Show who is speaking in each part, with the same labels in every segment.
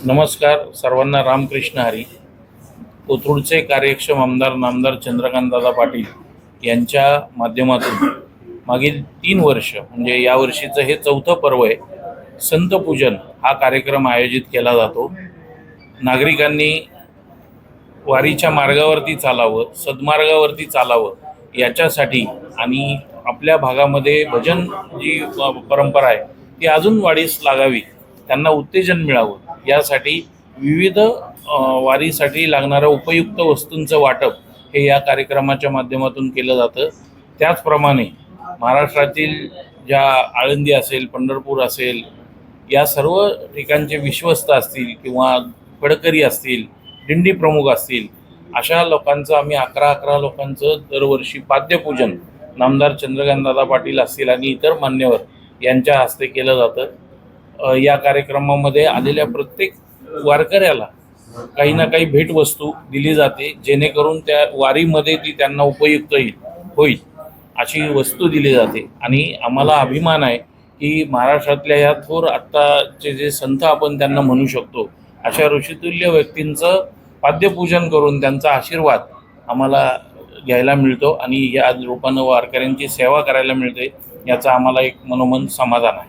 Speaker 1: नमस्कार सर्वांना, रामकृष्ण हरी. कोथरूडचे कार्यक्षम आमदार नामदार चंद्रकांतदादा पाटील यांच्या माध्यमातून मागील 3 वर्ष म्हणजे या वर्षीचं हे 4थं पर्व आहे. संत पूजन हा कार्यक्रम आयोजित केला जातो. नागरिकांनी वारीच्या मार्गावरती चालावं, सद्मार्गावरती चालावं याच्यासाठी आणि आपल्या भागामध्ये भजन जी परंपरा आहे ती अजून वाढीस लागावी, त्यांना उत्तेजन मिळावं यासाठी विविध वारीसाठी लागणाऱ्या उपयुक्त वस्तूंचं वाटप हे या कार्यक्रमाच्या माध्यमातून केलं जातं. त्याचप्रमाणे महाराष्ट्रातील ज्या आळंदी असेल, पंढरपूर असेल, या सर्व ठिकाणचे विश्वस्त असतील किंवा फडकरी असतील, दिंडी प्रमुख असतील, अशा लोकांचं आम्ही 11 लोकांचं दरवर्षी पाद्यपूजन नामदार चंद्रकांतदादा पाटील असतील आणि इतर मान्यवर यांच्या हस्ते केलं जातं. या कार्यक्रमामध्ये आलेल्या प्रत्येक वारकऱ्याला काही ना काही भेटवस्तू दिली जाते, जेणेकरून त्या वारीमध्ये ती त्यांना उपयुक्त होईल अशी वस्तू दिली जाते. आणि आम्हाला अभिमान आहे की महाराष्ट्रातल्या ह्या थोर आत्ताचे जे संत आपण त्यांना म्हणू शकतो, अशा ऋषितुल्य व्यक्तींचं पाद्यपूजन करून त्यांचा आशीर्वाद आम्हाला घ्यायला मिळतो आणि या रूपानं वारकऱ्यांची सेवा करायला मिळते, याचा आम्हाला एक मनोमन समाधान आहे.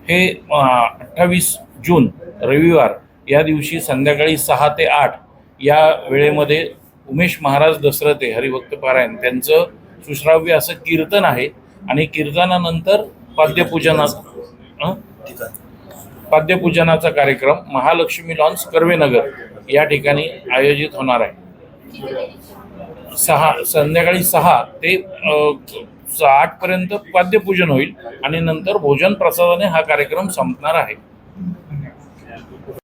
Speaker 1: हे 28 जून रविवार या दिवशी संध्याकाळी 6 ते 8 या वेळेमध्ये उमेश महाराज दसरथे हरिभक्त पारायण त्यांचं सुश्राव्य असं कीर्तन आहे आणि कीर्तनानंतर पाद्यपूजनाचा कार्यक्रम महालक्ष्मी लॉन्स कर्वेनगर या ठिकाणी आयोजित होणार आहे. संध्याकाळी 6 ते 8 पर्यंत पाद्यपूजन होईल आणि नंतर भोजन प्रसादाने हा कार्यक्रम संपणार आहे.